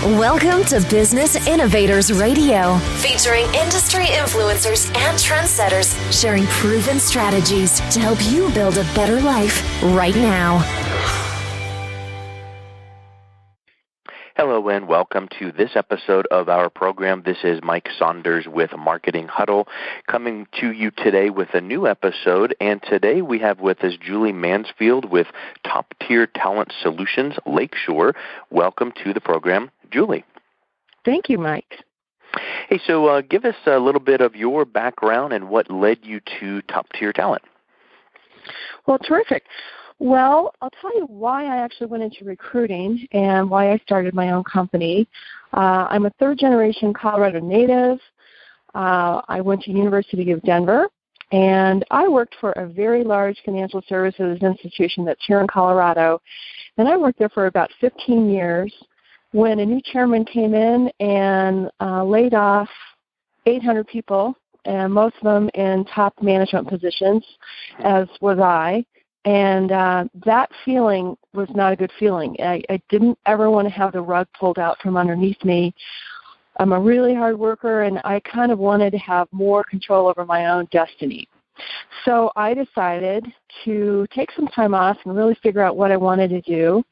Welcome to Business Innovators Radio, featuring industry influencers and trendsetters sharing proven strategies to help you build a better life right now. Hello and welcome to this episode of our program. This is Mike Saunders with Marketing Huddle coming to you today with a new episode. And today we have with us Julie Mansfield with Top Tier Talent Solutions, Lakeshore. Welcome to the program, Julie. Thank you, Mike. Hey, so give us a little bit of your background and what led you to Top Tier Talent. Well, terrific. Well, I'll tell you why I actually went into recruiting and why I started my own company. I'm a third-generation Colorado native. I went to University of Denver, and I worked for a very large financial services institution that's here in Colorado, and I worked there for about 15 years when a new chairman came in and laid off 800 people, and most of them in top management positions, as was I. And that feeling was not a good feeling. I didn't ever want to have the rug pulled out from underneath me. I'm a really hard worker, and I kind of wanted to have more control over my own destiny. So I decided to take some time off and really figure out what I wanted to do.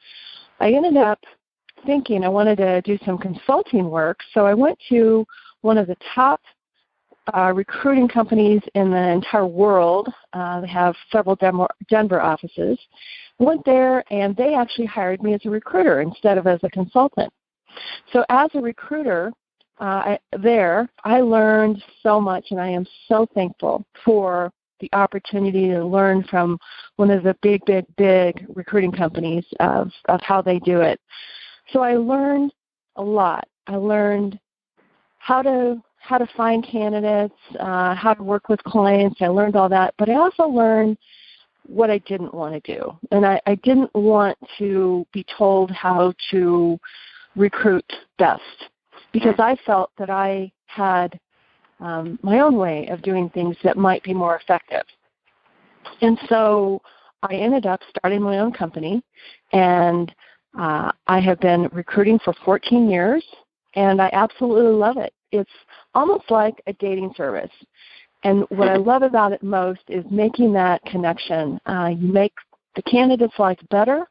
I ended up thinking I wanted to do some consulting work, so I went to one of the top recruiting companies in the entire world. They have several Denver offices. I went there, and they actually hired me as a recruiter instead of as a consultant. So as a recruiter I learned so much, and I am so thankful for the opportunity to learn from one of the big recruiting companies of how they do it. So I learned a lot. I learned how to find candidates, how to work with clients. I learned all that, but I also learned what I didn't want to do. And I didn't want to be told how to recruit best because I felt that I had my own way of doing things that might be more effective. And so I ended up starting my own company, and I have been recruiting for 14 years, and I absolutely love it. It's almost like a dating service. And what I love about it most is making that connection. You make the candidate's life better,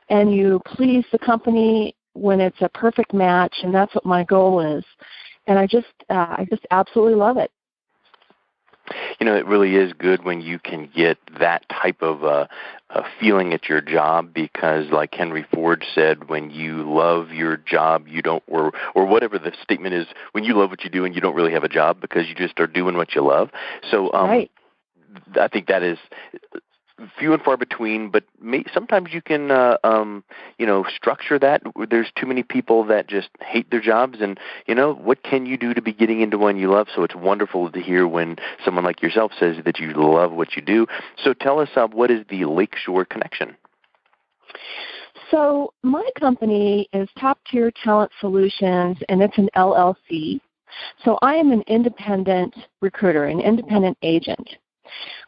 and you please the company when it's a perfect match, and that's what my goal is. And I just absolutely love it. You know, it really is good when you can get that type of a feeling at your job because, like Henry Ford said, when you love your job, you don't, or whatever the statement is, when you love what you do and you don't really have a job because you just are doing what you love. So right. I think that is few and far between, but sometimes you can, structure that. There's too many people that just hate their jobs, and, what can you do to be getting into one you love? So it's wonderful to hear when someone like yourself says that you love what you do. So tell us, what is the Lakeshore connection? So my company is Top Tier Talent Solutions, and it's an LLC. So I am an independent recruiter, an independent agent.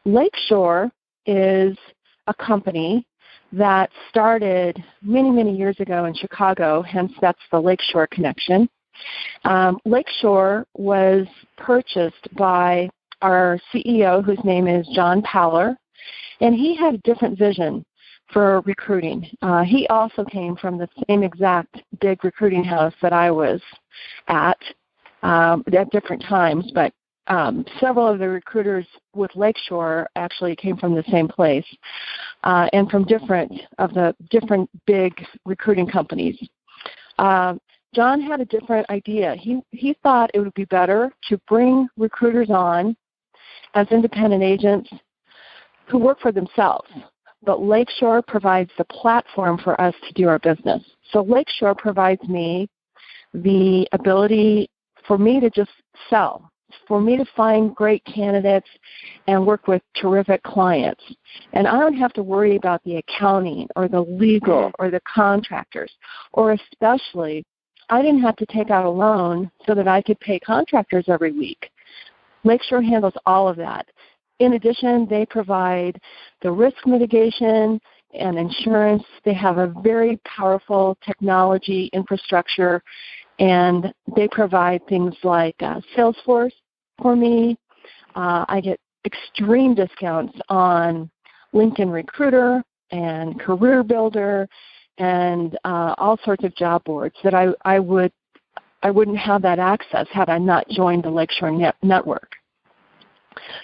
Lakeshore is a company that started many years ago in Chicago, hence that's the Lakeshore connection. Lakeshore was purchased by our CEO, whose name is John Powler, and he had a different vision for recruiting. He also came from the same exact big recruiting house that I was at different times, but several of the recruiters with Lakeshore actually came from the same place and from different big recruiting companies. John had a different idea. He thought it would be better to bring recruiters on as independent agents who work for themselves. But Lakeshore provides the platform for us to do our business. So Lakeshore provides me the ability for me to just sell, for me to find great candidates and work with terrific clients. And I don't have to worry about the accounting or the legal or the contractors, or especially I didn't have to take out a loan so that I could pay contractors every week. Lakeshore handles all of that. In addition, they provide the risk mitigation and insurance. They have a very powerful technology infrastructure, and they provide things like Salesforce for me. I get extreme discounts on LinkedIn Recruiter and Career Builder and all sorts of job boards that I wouldn't have that access had I not joined the Lakeshore network.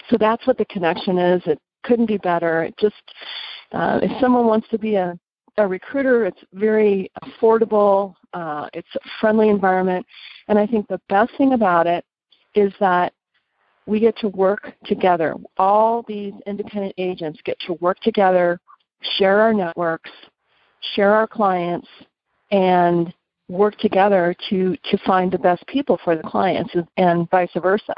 So that's what the connection is. It couldn't be better. It just, if someone wants to be a recruiter, it's very affordable. It's a friendly environment. And I think the best thing about it is that we get to work together. All these independent agents get to work together, share our networks, share our clients, and work together to find the best people for the clients and vice versa.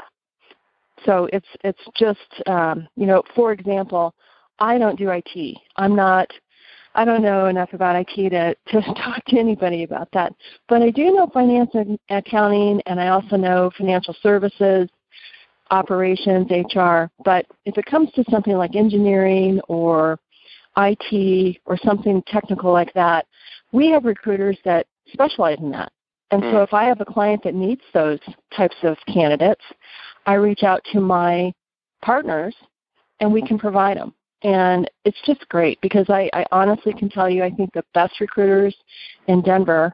So it's just, for example, I don't do IT. I don't know enough about IT to talk to anybody about that. But I do know finance and accounting, and I also know financial services, operations, HR. But if it comes to something like engineering or IT or something technical like that, we have recruiters that specialize in that. And so if I have a client that needs those types of candidates, I reach out to my partners and we can provide them. And it's just great because I honestly can tell you I think the best recruiters in Denver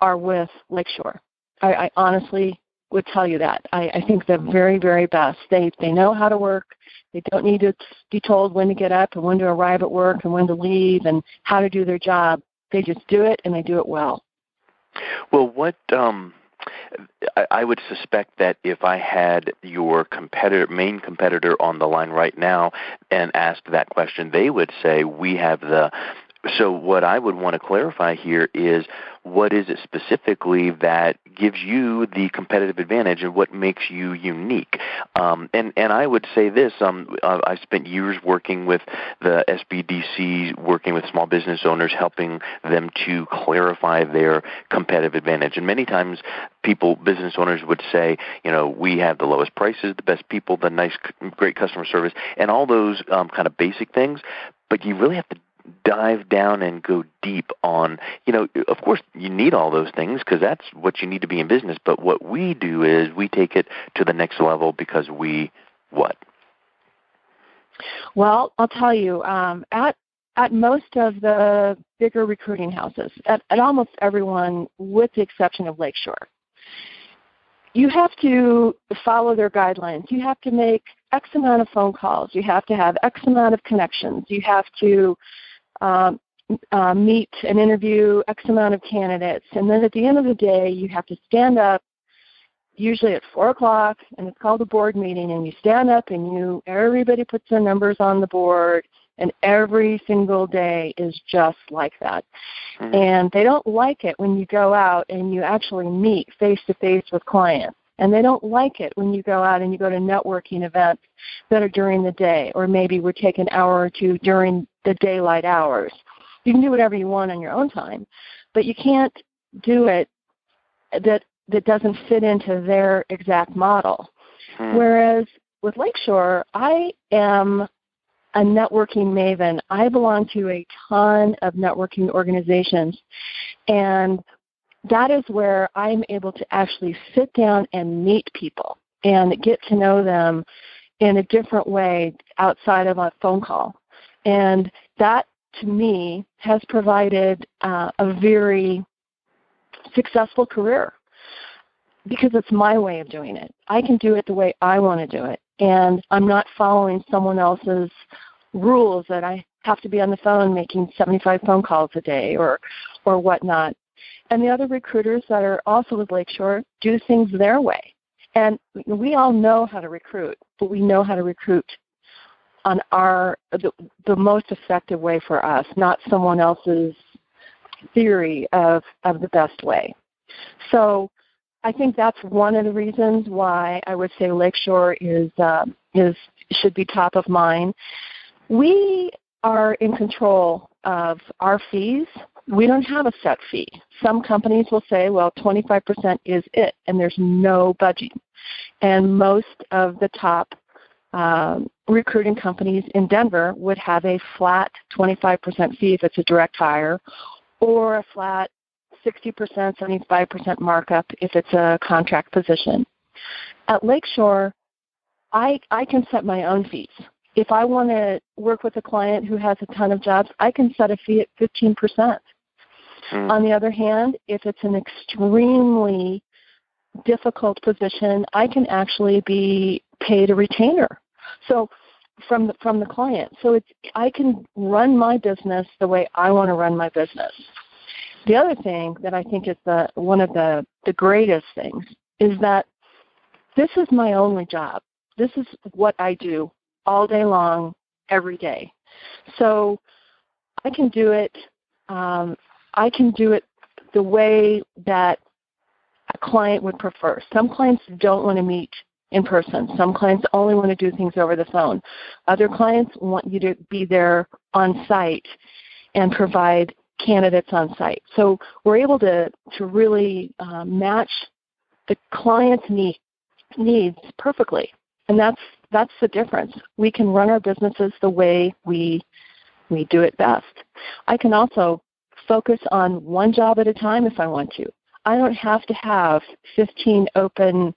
are with Lakeshore. I honestly would tell you that. I think the very, very best. They know how to work. They don't need to be told when to get up and when to arrive at work and when to leave and how to do their job. They just do it, and they do it well. Well, what I would suspect that if I had your main competitor on the line right now and asked that question, they would say we have the. So what I would want to clarify here is what is it specifically that gives you the competitive advantage and what makes you unique? And I would say this, I spent years working with the SBDC, working with small business owners, helping them to clarify their competitive advantage. And many times business owners would say, we have the lowest prices, the best people, the great customer service, and all those kind of basic things, but you really have to dive down and go deep on, of course you need all those things because that's what you need to be in business. But what we do is we take it to the next level because what? Well, I'll tell you, at most of the bigger recruiting houses, at almost everyone with the exception of Lakeshore, you have to follow their guidelines. You have to make X amount of phone calls. You have to have X amount of connections. You have to meet and interview X amount of candidates. And then at the end of the day, you have to stand up, usually at 4 o'clock, and it's called a board meeting, and you stand up and everybody puts their numbers on the board, and every single day is just like that. Mm-hmm. And they don't like it when you go out and you actually meet face-to-face with clients. And they don't like it when you go out and you go to networking events that are during the day, or maybe would take an hour or two during the daylight hours. You can do whatever you want on your own time, but you can't do it that doesn't fit into their exact model. Whereas with Lakeshore, I am a networking maven. I belong to a ton of networking organizations, and that is where I'm able to actually sit down and meet people and get to know them in a different way outside of a phone call. And that, to me, has provided a very successful career because it's my way of doing it. I can do it the way I want to do it, and I'm not following someone else's rules that I have to be on the phone making 75 phone calls a day or whatnot. And the other recruiters that are also with Lakeshore do things their way. And we all know how to recruit, but we know how to recruit on the most effective way for us, not someone else's theory of the best way. So I think that's one of the reasons why I would say Lakeshore should be top of mind. We are in control of our fees. We don't have a set fee. Some companies will say, well, 25% is it, and there's no budging. And most of the top recruiting companies in Denver would have a flat 25% fee if it's a direct hire, or a flat 60%, 75% markup if it's a contract position. At Lakeshore, I can set my own fees. If I want to work with a client who has a ton of jobs, I can set a fee at 15%. On the other hand, if it's an extremely difficult position, I can actually be paid a retainer. So from the client. So I can run my business the way I want to run my business. The other thing that I think is one of the greatest things is that this is my only job. This is what I do all day long, every day. So I can do it. I can do it the way that a client would prefer. Some clients don't want to meet in person. Some clients only want to do things over the phone. Other clients want you to be there on site and provide candidates on site. So we're able to really match the client's needs perfectly. And that's the difference. We can run our businesses the way we do it best. I can also focus on one job at a time if I want to. I don't have to have 15 open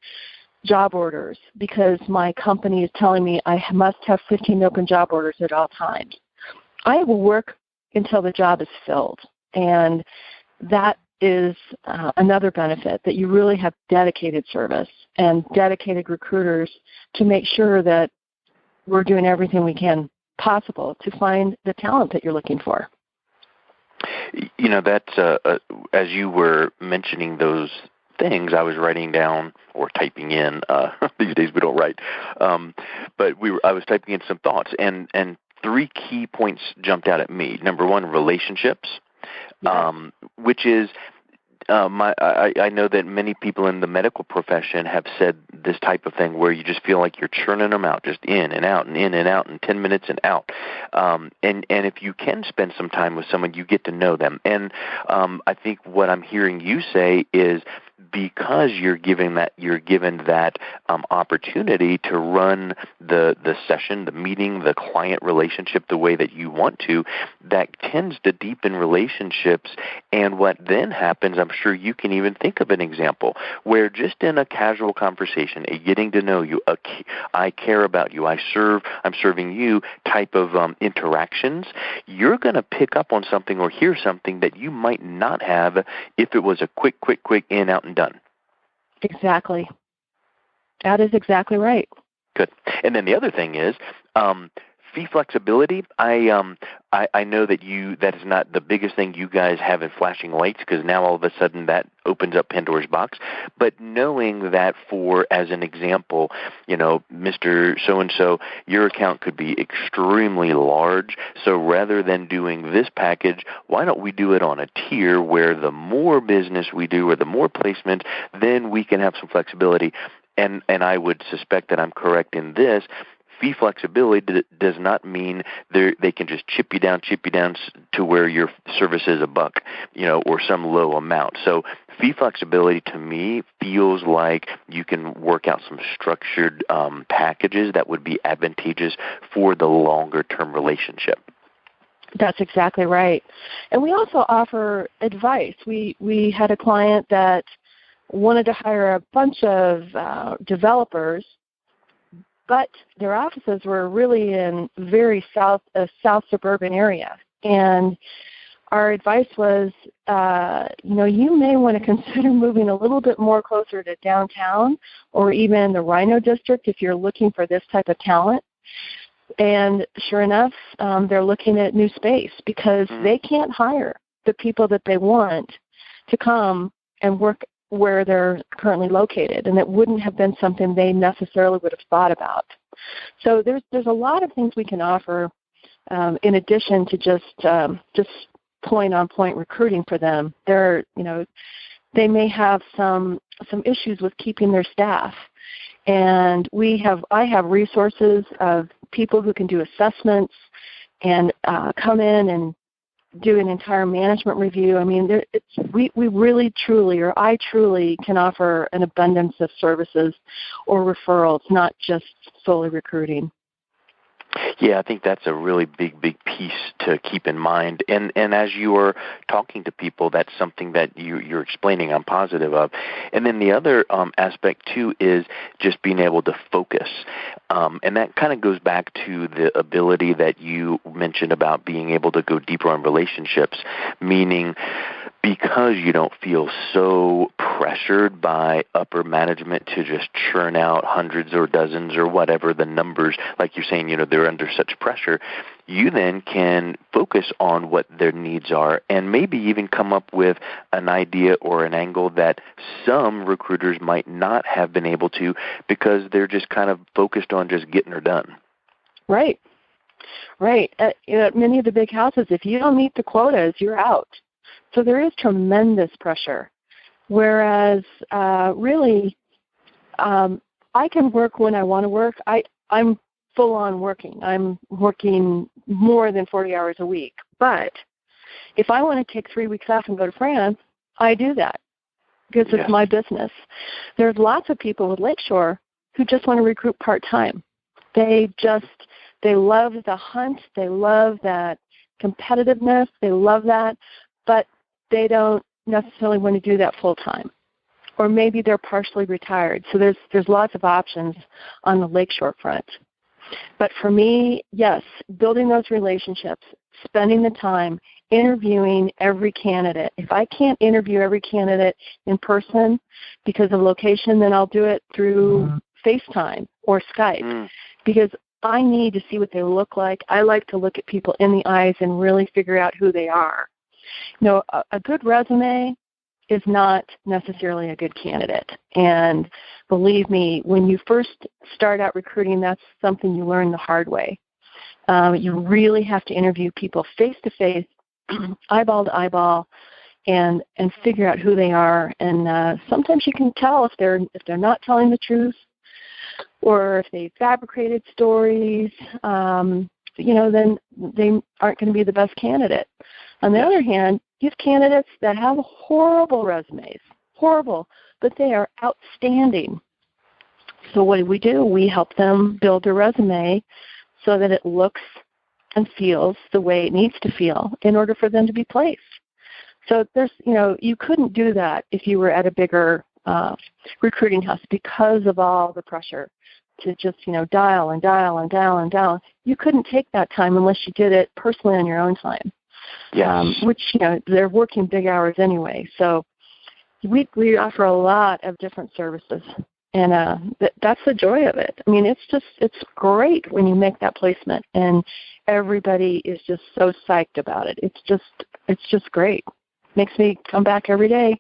job orders because my company is telling me I must have 15 open job orders at all times. I will work until the job is filled, and that is another benefit, that you really have dedicated service and dedicated recruiters to make sure that we're doing everything we can possible to find the talent that you're looking for. You know, that's as you were mentioning those things, I was writing down or typing in. These days we don't write, but I was typing in some thoughts, and three key points jumped out at me. Number one, relationships, which is I know that many people in the medical profession have said this type of thing where you just feel like you're churning them out, just in and out and in and out, and 10 minutes and out. And if you can spend some time with someone, you get to know them. And I think what I'm hearing you say is because you're given that opportunity to run the session, the meeting, the client relationship the way that you want to, that tends to deepen relationships. And what then happens, I'm sure you can even think of an example where just in a casual conversation, a getting to know you, I care about you, I'm serving you type of interactions, you're going to pick up on something or hear something that you might not have if it was a quick in, out, and done. Exactly. That is exactly right. Good. And then the other thing is fee flexibility. I know that is not the biggest thing you guys have in flashing lights, because now all of a sudden that opens up Pandora's box. But knowing that, for as an example, Mr. So-and-so, your account could be extremely large. So rather than doing this package, why don't we do it on a tier where the more business we do or the more placement, then we can have some flexibility. And I would suspect that I'm correct in this. Fee flexibility does not mean they can just chip you down to where your service is $1, or some low amount. So fee flexibility to me feels like you can work out some structured packages that would be advantageous for the longer term relationship. That's exactly right. And we also offer advice. We had a client that wanted to hire a bunch of developers, but their offices were really in very south suburban area. And our advice was, you may want to consider moving a little bit more closer to downtown or even the Rhino District if you're looking for this type of talent. And sure enough, they're looking at new space because they can't hire the people that they want to come and work where they're currently located, and it wouldn't have been something they necessarily would have thought about. So there's a lot of things we can offer in addition to just point-on-point recruiting for them. They may have some issues with keeping their staff, and I have resources of people who can do assessments and come in and do an entire management review. I mean, we really, truly, or I truly can offer an abundance of services or referrals, not just solely recruiting. Yeah, I think that's a really big piece to keep in mind. And as you are talking to people, that's something that you're explaining I'm positive of. And then the other aspect, too, is just being able to focus. And that kind of goes back to the ability that you mentioned about being able to go deeper on relationships, meaning because you don't feel so pressured by upper management to just churn out hundreds or dozens or whatever the numbers, like you're saying, they're under such pressure, you then can focus on what their needs are and maybe even come up with an idea or an angle that some recruiters might not have been able to because they're just kind of focused on just getting her done. Right. At many of the big houses, if you don't meet the quotas, you're out. So there is tremendous pressure. Whereas really, I can work when I want to work. I'm full on working. I'm working more than 40 hours a week. But if I want to take 3 weeks off and go to France, I do that because it's my business. There's lots of people with Lakeshore who just want to recruit part-time. They love the hunt. They love that competitiveness. They love that. But they don't necessarily want to do that full-time. Or maybe they're partially retired. So there's lots of options on the Lakeshore front. But for me, yes, building those relationships, spending the time, interviewing every candidate. If I can't interview every candidate in person because of location, then I'll do it through FaceTime or Skype because I need to see what they look like. I like to look at people in the eyes and really figure out who they are. A good resume is not necessarily a good candidate. And believe me, when you first start out recruiting, that's something you learn the hard way. You really have to interview people face-to-face, eyeball to eyeball, and figure out who they are. And sometimes you can tell if they're not telling the truth or if they fabricated stories, then they aren't going to be the best candidate. On the other hand, you have candidates that have horrible resumes, but they are outstanding. So what do? We help them build a resume so that it looks and feels the way it needs to feel in order for them to be placed. So you couldn't do that if you were at a bigger recruiting house because of all the pressure to just, dial and dial and dial and dial. You couldn't take that time unless you did it personally on your own time. Yes. Which, they're working big hours anyway. So we offer a lot of different services. And that's the joy of it. I mean, it's great when you make that placement and everybody is just so psyched about it. It's just great. Makes me come back every day.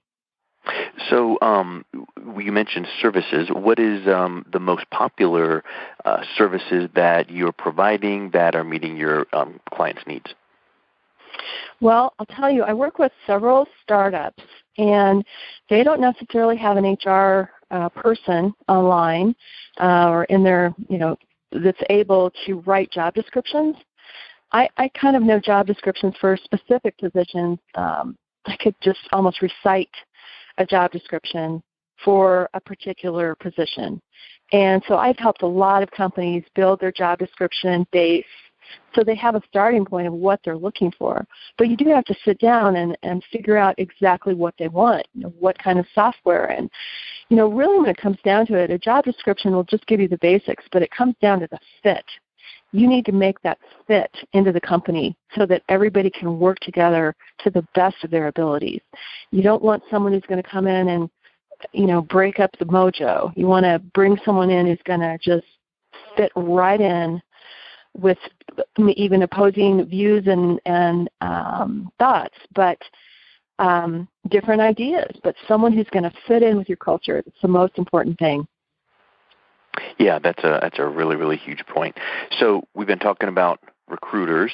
So you mentioned services. What is the most popular services that you're providing that are meeting your clients' needs? Well, I'll tell you, I work with several startups, and they don't necessarily have an HR person online or in their, that's able to write job descriptions. I kind of know job descriptions for specific positions. I could just almost recite a job description for a particular position. And so I've helped a lot of companies build their job description base so they have a starting point of what they're looking for. But you do have to sit down and figure out exactly what they want, what kind of software. And, really when it comes down to it, a job description will just give you the basics, but it comes down to the fit. You need to make that fit into the company so that everybody can work together to the best of their abilities. You don't want someone who's going to come in and, break up the mojo. You want to bring someone in who's going to just fit right in with even opposing views and thoughts, but different ideas. But someone who's going to fit in with your culture. It's the most important thing. Yeah, that's a really, really huge point. So we've been talking about recruiters.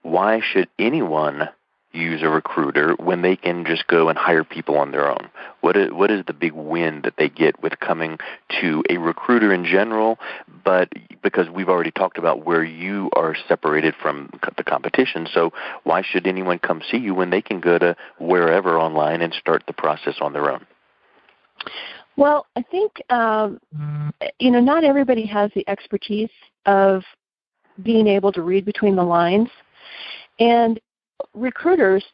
Why should anyone use a recruiter when they can just go and hire people on their own? What is the big win that they get with coming to a recruiter in general? But because we've already talked about where you are separated from the competition, so why should anyone come see you when they can go to wherever online and start the process on their own? Well, I think, not everybody has the expertise of being able to read between the lines. And recruiters,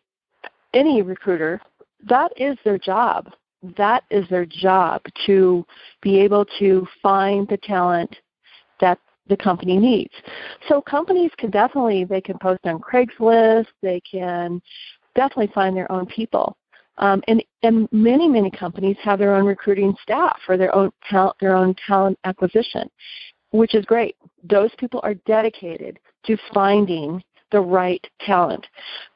any recruiter, that is their job. That is their job, to be able to find the talent that the company needs. So companies can they can post on Craigslist, they can definitely find their own people. And many companies have their own recruiting staff or their own talent acquisition, which is great. Those people are dedicated to finding the right talent.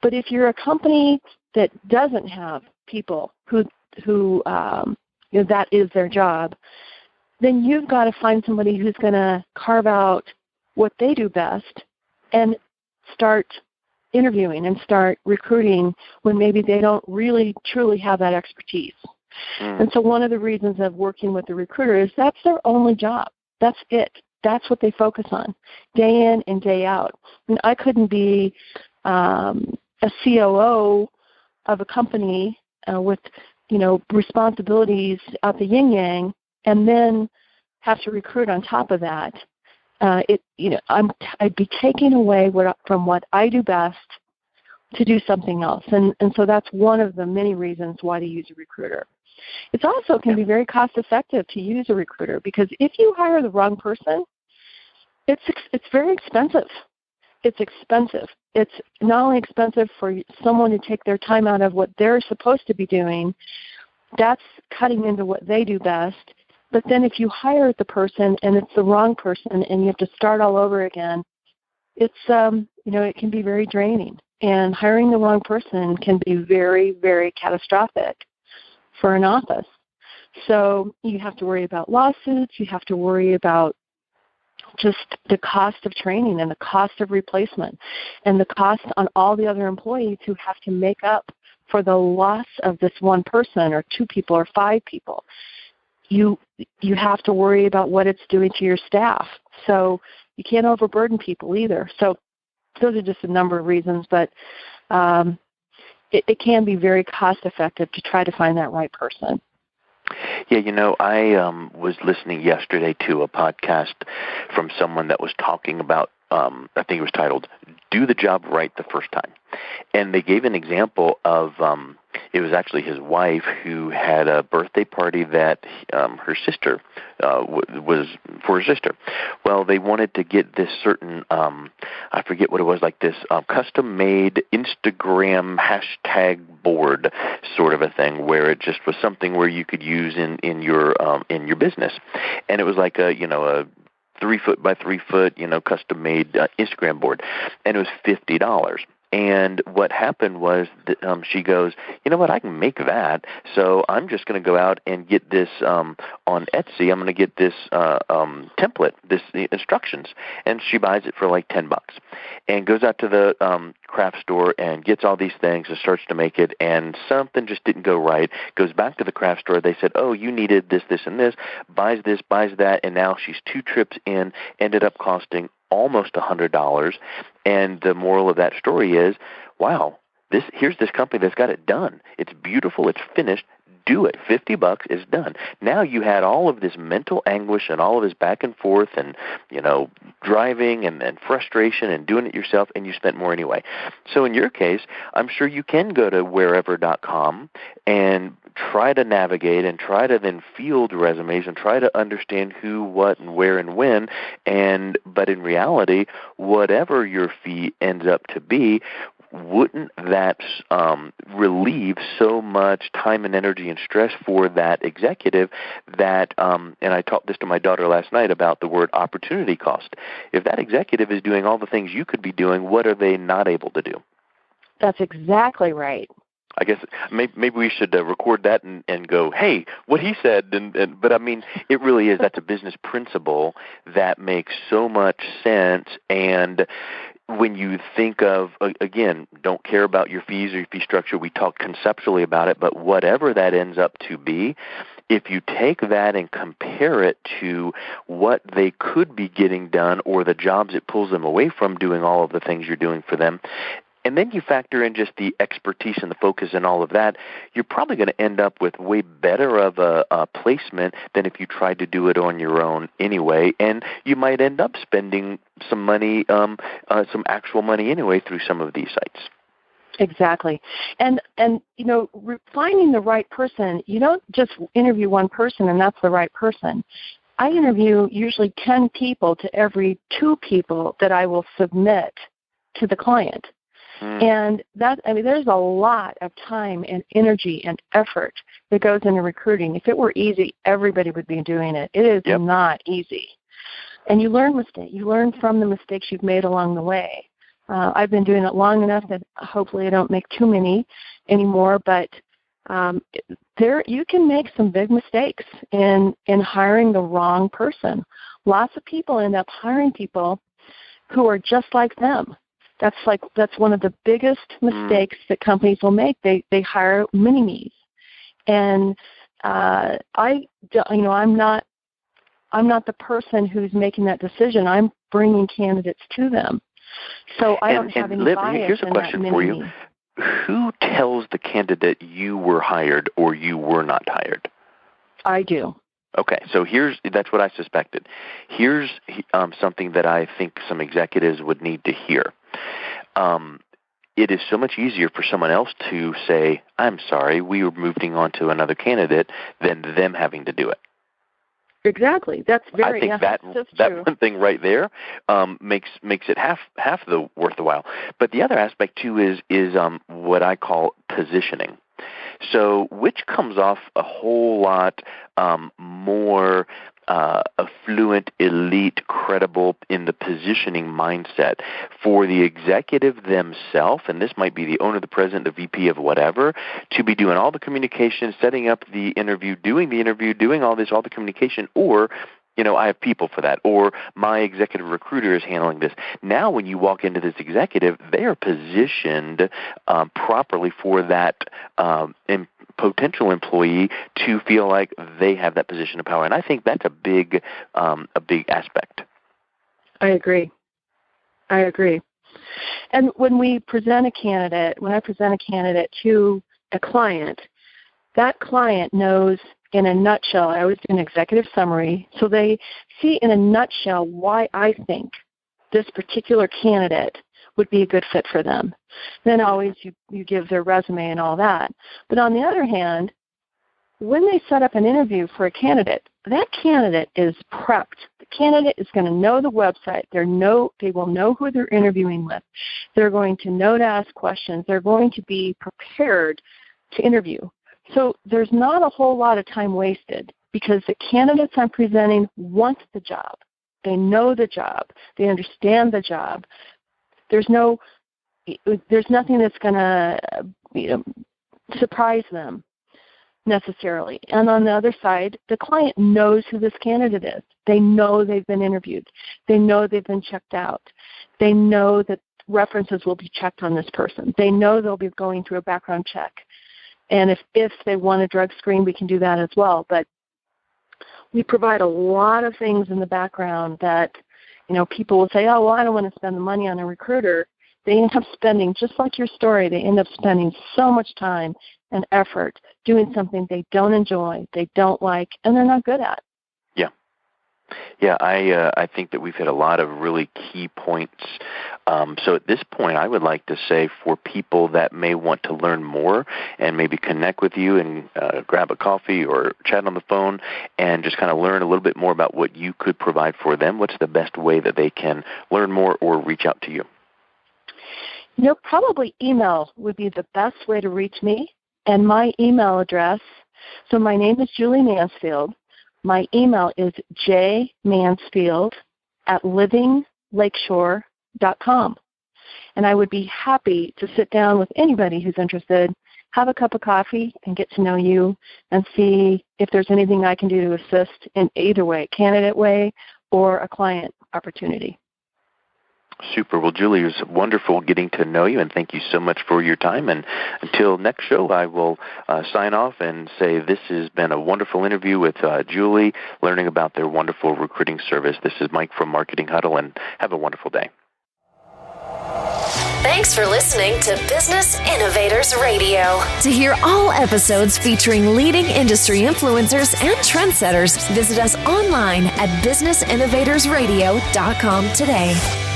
But if you're a company that doesn't have people who that is their job, then you've got to find somebody who's going to carve out what they do best and start interviewing and start recruiting when maybe they don't really truly have that expertise. And so one of the reasons of working with the recruiter is that's their only job. That's it. That's what they focus on day in and day out. And I couldn't be a COO of a company with responsibilities out the yin-yang, and then have to recruit on top of that. I'd be taking away from what I do best to do something else. And so that's one of the many reasons why to use a recruiter. It also can be very cost effective to use a recruiter, because if you hire the wrong person, it's very expensive. It's expensive. It's not only expensive for someone to take their time out of what they're supposed to be doing, that's cutting into what they do best. But then if you hire the person and it's the wrong person and you have to start all over again, it's it can be very draining. And hiring the wrong person can be very, very catastrophic for an office. So you have to worry about lawsuits. You have to worry about just the cost of training and the cost of replacement and the cost on all the other employees who have to make up for the loss of this one person or two people or five people. You have to worry about what it's doing to your staff. So you can't overburden people either. So those are just a number of reasons, but it can be very cost effective to try to find that right person. Yeah, I was listening yesterday to a podcast from someone that was talking about, I think it was titled, "Do the Job Right the First Time." And they gave an example of, it was actually his wife who had a birthday party that her sister was for her sister. Well, they wanted to get this certain, I forget what it was, like this custom-made Instagram hashtag board sort of a thing, where it just was something where you could use in your business. And it was like a 3-foot by 3-foot, custom-made Instagram board, and it was $50. And what happened was that she goes, you know what, I can make that, so I'm just going to go out and get this on Etsy. I'm going to get this template, this instructions, and she buys it for like $10 and goes out to the craft store and gets all these things and starts to make it, and something just didn't go right. Goes back to the craft store. They said, oh, you needed this, this, and this. Buys this, buys that, and now she's 2 trips in, ended up costing almost $100. And the moral of that story is, wow, here's this company that's got it done. It's beautiful. It's finished. Do it. $50 is done. Now you had all of this mental anguish and all of this back and forth and, driving and frustration and doing it yourself, and you spent more anyway. So in your case, I'm sure you can go to wherever.com and try to navigate and try to then field resumes and try to understand who, what, and where and when. But in reality, whatever your fee ends up to be, wouldn't that relieve so much time and energy and stress for that executive that, and I talked this to my daughter last night about the word opportunity cost. If that executive is doing all the things you could be doing, what are they not able to do? That's exactly right. I guess maybe we should record that and go, hey, what he said. But I mean, it really is. That's a business principle that makes so much sense. And when you think of, again, don't care about your fees or your fee structure. We talked conceptually about it, but whatever that ends up to be, if you take that and compare it to what they could be getting done or the jobs it pulls them away from doing all of the things you're doing for them, and then you factor in just the expertise and the focus and all of that, you're probably going to end up with way better of a placement than if you tried to do it on your own anyway, and you might end up spending some money, some actual money anyway through some of these sites. Exactly. And finding the right person, you don't just interview one person and that's the right person. I interview usually 10 people to every 2 people that I will submit to the client. And there's a lot of time and energy and effort that goes into recruiting. If it were easy, everybody would be doing it. It is not easy. And you learn from the mistakes you've made along the way. I've been doing it long enough that hopefully I don't make too many anymore, but you can make some big mistakes in hiring the wrong person. Lots of people end up hiring people who are just like them. That's one of the biggest mistakes that companies will make. They hire mini-me's, and I'm not the person who's making that decision. I'm bringing candidates to them, so I don't have any bias. Here's a question for you. Who tells the candidate you were hired or you were not hired? I do. Okay, so that's what I suspected. Here's something that I think some executives would need to hear. It is so much easier for someone else to say, I'm sorry, we were moving on to another candidate, than them having to do it. Exactly. That's very. I think that one thing right there makes it half the worth the while. But the other aspect too is what I call positioning. So which comes off a whole lot more affluent, elite, credible in the positioning mindset for the executive themselves, and this might be the owner, the president, the VP of whatever, to be doing all the communication, setting up the interview, doing all the communication, or I have people for that, or my executive recruiter is handling this. Now when you walk into this executive, they are positioned properly for that potential employee to feel like they have that position of power. And I think that's a big aspect. I agree. And when I present a candidate to a client, that client knows in a nutshell. I always do an executive summary, so they see in a nutshell why I think this particular candidate would be a good fit for them. Then always you give their resume and all that. But on the other hand, when they set up an interview for a candidate, that candidate is prepped. The candidate is going to know the website. They will know who they're interviewing with. They're going to know to ask questions. They're going to be prepared to interview. So there's not a whole lot of time wasted because the candidates I'm presenting want the job. They know the job. They understand the job. There's nothing that's going to surprise them necessarily. And on the other side, the client knows who this candidate is. They know they've been interviewed. They know they've been checked out. They know that references will be checked on this person. They know they'll be going through a background check. And if they want a drug screen, we can do that as well. But we provide a lot of things in the background that, people will say, oh, well, I don't want to spend the money on a recruiter. They end up spending, just like your story, they end up spending so much time and effort doing something they don't enjoy, they don't like, and they're not good at. Yeah, I think that we've hit a lot of really key points. So at this point, I would like to say for people that may want to learn more and maybe connect with you and grab a coffee or chat on the phone and just kind of learn a little bit more about what you could provide for them, what's the best way that they can learn more or reach out to you? Probably email would be the best way to reach me. And my email address, so my name is Julie Mansfield. My email is jmansfield@livinglakeshore.com. And I would be happy to sit down with anybody who's interested, have a cup of coffee, and get to know you and see if there's anything I can do to assist in either way, candidate way or a client opportunity. Super. Well, Julie, it was wonderful getting to know you, and thank you so much for your time. And until next show, I will sign off and say this has been a wonderful interview with Julie, learning about their wonderful recruiting service. This is Mike from Marketing Huddle, and have a wonderful day. Thanks for listening to Business Innovators Radio. To hear all episodes featuring leading industry influencers and trendsetters, visit us online at businessinnovatorsradio.com today.